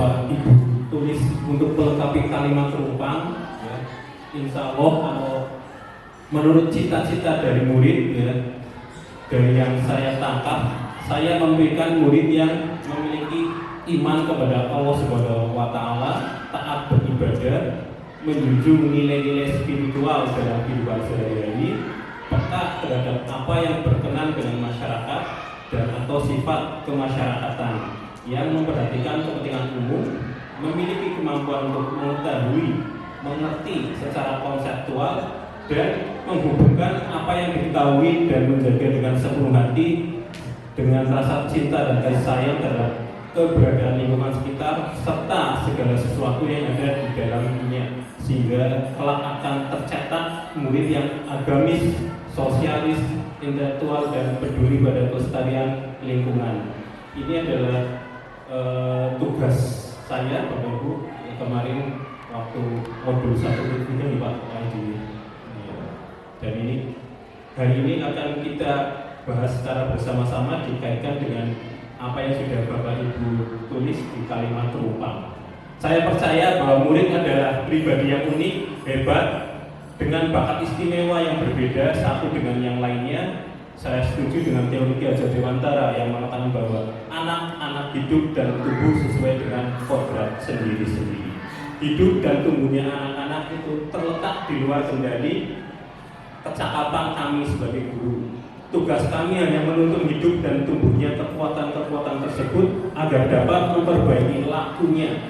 Bapak Ibu tulis untuk melengkapi kalimat penumpang, ya. Insya Allah kalau menurut cita-cita dari murid, ya, dari yang saya tangkap, saya memberikan murid yang memiliki iman kepada Allah Subhanahu wa Ta'ala, taat beribadah, menjunjung nilai-nilai spiritual dalam kehidupan sehari-hari, peka terhadap apa yang berkenan dengan masyarakat dan atau sifat kemasyarakatan, yang memperhatikan kepentingan umum, memiliki kemampuan untuk mengetahui, mengerti secara konseptual, dan menghubungkan apa yang diketahui dan menjaga dengan sepenuh hati dengan rasa cinta dan kasih sayang terhadap keberadaan lingkungan sekitar serta segala sesuatu yang ada di dalam dunia, sehingga kelak akan tercetak murid yang agamis, sosialis, intelektual, dan peduli pada kelestarian lingkungan. Ini adalah tugas saya, Bapak Ibu, kemarin waktu modul 1 itu nih Pak Aidi. Dan ini hari ini akan kita bahas secara bersama-sama dikaitkan dengan apa yang sudah Bapak Ibu tulis di kalimat penumpang. Saya percaya bahwa murid adalah pribadi yang unik, hebat, dengan bakat istimewa yang berbeda satu dengan yang lainnya. Saya setuju dengan teori Ki Hajar Dewantara yang mengatakan bahwa anak-anak hidup dan tumbuh sesuai dengan kodrat sendiri-sendiri. Hidup dan tumbuhnya anak-anak itu terletak di luar kendali kecakapan kami sebagai guru. Tugas kami hanya menuntun hidup dan tumbuhnya kekuatan-kekuatan tersebut agar dapat memperbaiki lakunya,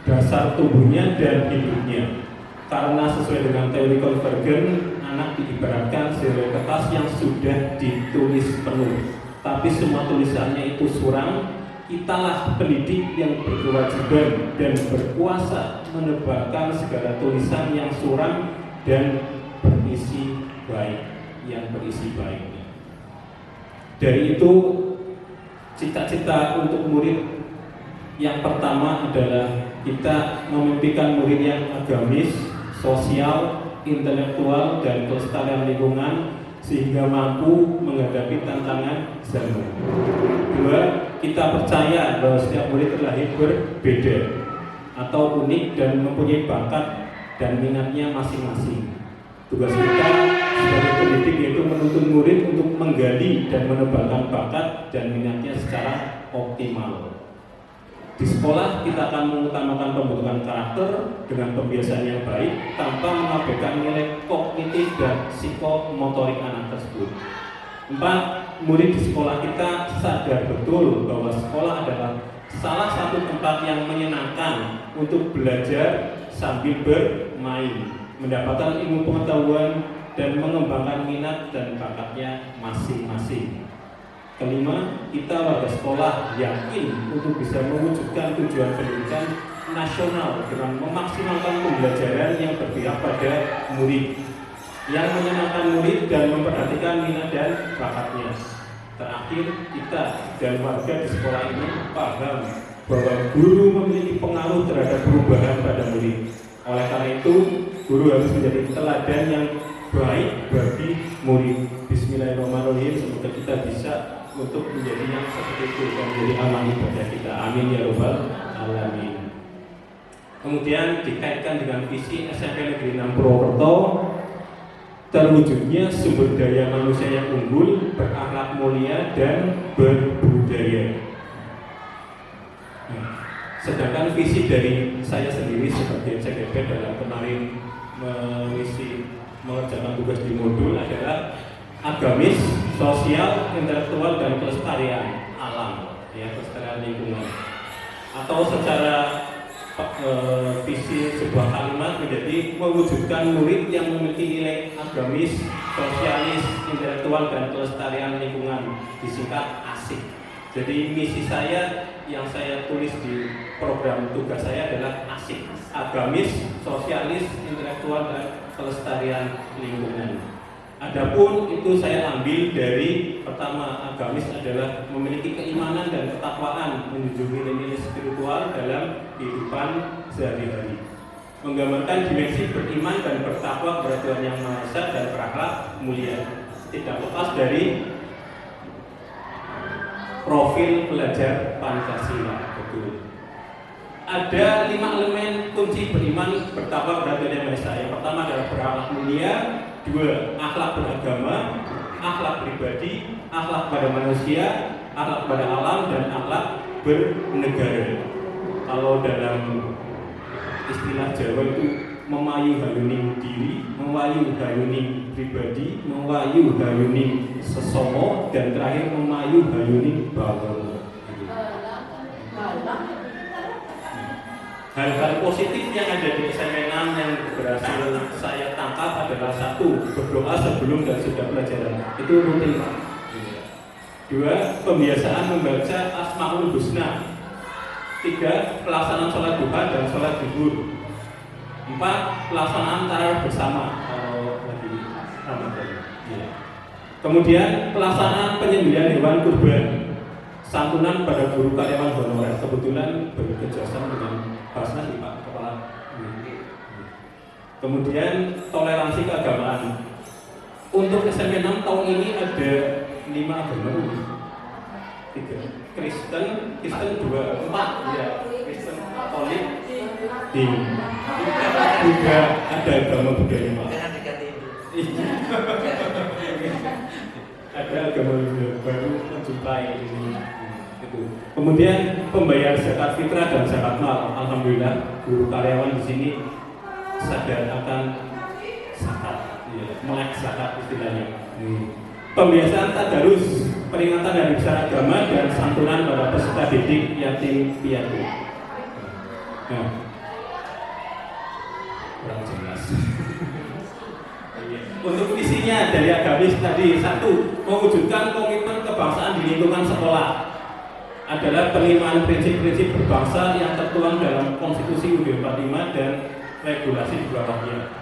dasar tumbuhnya dan hidupnya. Karena sesuai dengan teori Convergen, anak diibaratkan sebagai kertas yang sudah ditulis penuh, tapi semua tulisannya itu suram. Kitalah pendidik yang berkewajiban dan berkuasa menebarkan segala tulisan yang suram dan berisi baik, yang berisi baik. Dari itu, cita-cita untuk murid yang pertama adalah kita memimpikan murid yang agamis, sosial, intelektual, dan kelestarian lingkungan sehingga mampu menghadapi tantangan zaman. Dua, kita percaya bahwa setiap murid terlahir berbeda atau unik dan mempunyai bakat dan minatnya masing-masing. Tugas kita sebagai pendidik yaitu menuntun murid untuk menggali dan menebarkan bakat dan minatnya secara optimal. Di sekolah kita akan mengutamakan pembentukan karakter dengan pembiasaan yang baik tanpa mengabaikan nilai kognitif dan psikomotorik anak tersebut. 4. Murid di sekolah kita sadar betul bahwa sekolah adalah salah satu tempat yang menyenangkan untuk belajar sambil bermain, mendapatkan ilmu pengetahuan dan mengembangkan minat dan bakatnya masing-masing. Kelima, kita warga sekolah yakin untuk bisa mewujudkan tujuan pendidikan nasional dengan memaksimalkan pembelajaran yang berpihak pada murid, yang menyenangkan murid dan memperhatikan minat dan bakatnya. Terakhir, kita dan warga di sekolah ini paham bahwa guru memiliki pengaruh terhadap perubahan pada murid. Oleh karena itu, guru harus menjadi teladan yang baik bagi murid. Bismillahirrahmanirrahim. Semoga kita bisa untuk menjadi yang seperti itu dan menjadi amal ibadah kita. Amin ya robbal alamin. Kemudian dikaitkan dengan visi SMP Negeri 6 Purwokerto, terwujudnya sumber daya manusia yang unggul, berakhlak mulia dan berbudaya. Sedangkan visi dari saya sendiri sebagai CGP dalam kemarin mengerjakan tugas di modul adalah agamis, sosial, intelektual, dan kelestarian alam, ya, kelestarian lingkungan. Atau secara visi sebuah kalimat menjadi mewujudkan murid yang memiliki nilai agamis, sosialis, intelektual, dan kelestarian lingkungan, disingkat ASIK. Jadi misi saya yang saya tulis di program tugas saya adalah ASIK, agamis, sosialis, intelektual, dan kelestarian lingkungan. Adapun itu saya ambil dari pertama, agamis adalah memiliki keimanan dan ketakwaan, menjunjung nilai-nilai spiritual dalam kehidupan sehari-hari, menggambarkan dimensi beriman dan bertakwa kepada Tuhan Yang Maha Esa dan berakhlak mulia, tidak lepas dari profil pelajar Pancasila. Betul. ada 5 elemen kunci beriman betapa beratnya Yang Maha Esa. Yang pertama adalah berakhlak mulia, 2 akhlak beragama, akhlak pribadi, akhlak pada manusia, akhlak pada alam, dan akhlak bernegara. Kalau dalam istilah Jawa itu memayu hayuning diri, memayu hayuning pribadi, memayu hayuning sesomo, dan terakhir memayu hayuning bawono. Hal-hal positif yang ada di SMP 6 yang berhasil saya tangkap adalah 1. Berdoa sebelum dan sudah pelajaran. Itu rutin, Pak. 2. Pembiasaan membaca Asmaul Husna. 3. Pelaksanaan sholat duha dan sholat zuhur. 4. Pelaksanaan tarawih bersama kalau lagi Ramadan. Kemudian pelaksanaan penyembelihan hewan kurban, santunan pada guru karyawan honorer. Kebetulan bekerjasama dengan Basnas Pak Kepala. Kemudian toleransi keagamaan. Untuk SMP 6 tahun ini ada 5 agama. 3 Kristen 2, 4 ya, Kristen Katolik, juga ada agama budaya Pak. Ada agama baru menjumpai ini. Kemudian pembayar zakat fitrah dan zakat mal. Alhamdulillah guru karyawan di sini sadar akan zakat, melek zakat istilahnya. Pembiasaan tadarus, peringatan dari besar agama dan santunan pada peserta didik yatim piatu. Nah, kurang jelas. Untuk visinya dari agamis tadi, 1. Mewujudkan komitmen kebangsaan di lingkungan sekolah adalah penerimaan prinsip-prinsip berbangsa yang tertuang dalam Konstitusi UUD 45 dan regulasi di bawahnya.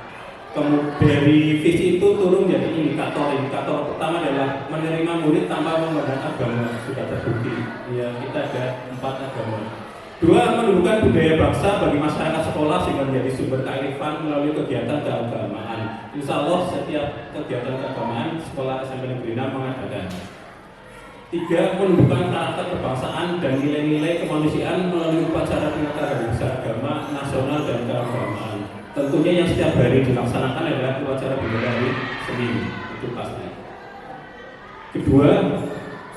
Kemudian dari visi itu turun menjadi indikator. Indikator pertama adalah menerima murid tanpa memandang agama, sudah terbukti. Ya, kita ada 4 agama. 2. Menumbuhkan budaya bangsa bagi masyarakat sekolah sehingga menjadi sumber kearifan melalui kegiatan keagamaan. Insya Allah setiap kegiatan keagamaan sekolah SMP Negeri 6 mengadakan. 3. Menumbuhkan karakter kebangsaan dan nilai-nilai kemanusiaan melalui upacara peringatan hari besar agama nasional dan keagamaan. Tentunya yang setiap hari dilaksanakan adalah upacara bendera hari Senin, itu pasti. Kedua,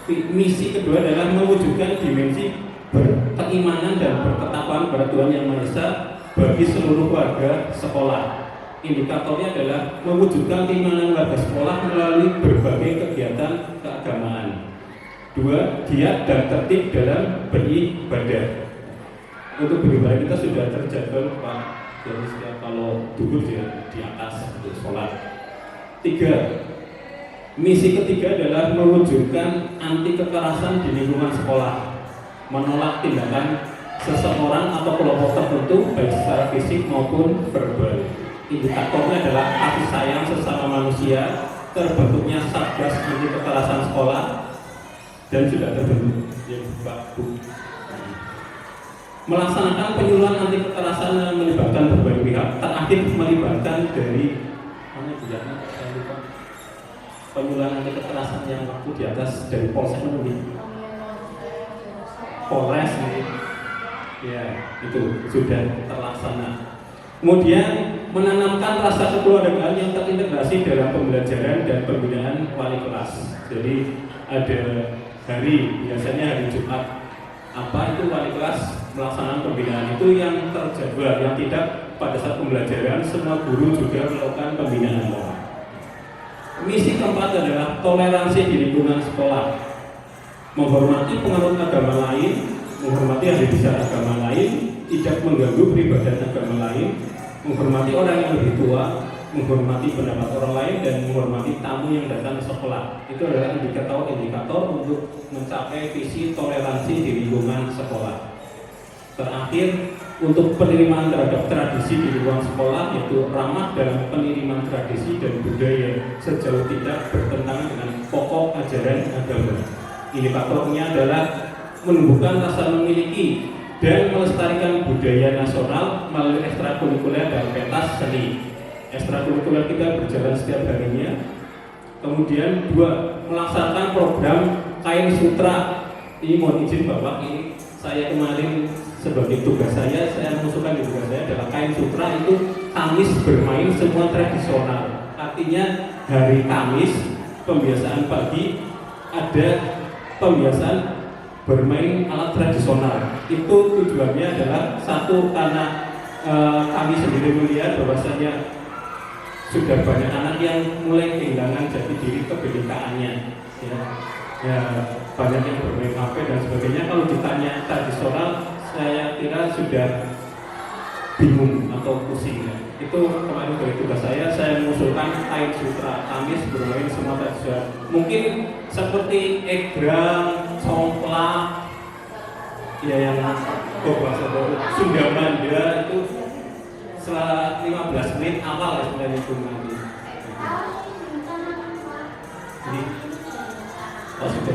misi kedua adalah mewujudkan dimensi berkeimanan dan berketakwaan kepada Tuhan Yang Maha Esa bagi seluruh warga sekolah. Indikatornya adalah mewujudkan keimanan warga sekolah melalui berbagai kegiatan keagamaan. 2. Giat dan tertib dalam beribadah. Untuk beribadah kita sudah terjadwal Pak, jadi setiap kalau duduk di atas untuk sholat. 3. Misi ketiga adalah mewujudkan anti kekerasan di lingkungan sekolah, menolak tindakan seseorang atau kelompok tertentu baik secara fisik maupun verbal. Indikatornya adalah kasih sayang sesama manusia, terbentuknya Satgas Anti Kekerasan Sekolah, dan sudah terbentuk melaksanakan penyuluhan anti kekerasan yang melibatkan berbagai pihak, terakhir melibatkan dari penyuluhan anti kekerasan yang waktu di atas dari Polsek Polres ini, ya itu sudah terlaksana. Kemudian menanamkan rasa kekeluargaan yang terintegrasi dalam pembelajaran dan pembinaan wali kelas. Jadi ada hari, biasanya hari Jumat, apa itu wali kelas melaksanakan pembinaan itu yang terjadwal, yang tidak pada saat pembelajaran semua guru juga melakukan pembinaan. Misi keempat adalah toleransi di lingkungan sekolah, menghormati penganut agama lain, menghormati ahli besar agama lain, tidak mengganggu peribadatan agama lain, menghormati orang yang lebih tua, menghormati pendapat orang lain, dan menghormati tamu yang datang ke sekolah. Itu adalah indikator untuk mencapai visi toleransi di lingkungan sekolah. Terakhir, untuk penerimaan terhadap tradisi di lingkungan sekolah, yaitu ramah dalam penerimaan tradisi dan budaya sejauh tidak bertentangan dengan pokok ajaran agama. Indikatornya adalah menumbuhkan rasa memiliki dan melestarikan budaya nasional melalui ekstrakurikuler dan pentas seni. Ekstrakurikuler kita berjalan setiap harinya. Kemudian 2, melaksanakan program kain sutra. Ini mohon izin Bapak, ini saya kemarin sebagai tugas saya mengusulkan di tugas saya adalah kain sutra itu Kamis bermain semua tradisional. Artinya hari Kamis pembiasaan pagi ada pembiasaan bermain alat tradisional. Itu tujuannya adalah satu karena kami sendiri melihat bahwasanya sudah banyak anak yang mulai kehilangan jati diri kebinekaannya, ya banyak yang bermain HP dan sebagainya. Kalau ditanya tradisional, saya kira sudah bingung atau pusing ya. Itu kemarin dari tugas saya mengusulkan kain sutra Kamis bermain semua tradisional. Mungkin seperti egrang, congklak, ya yang bahasa Sunda Manda itu setelah 15 menit awal ya sebenarnya itu nanti. Jadi, sudah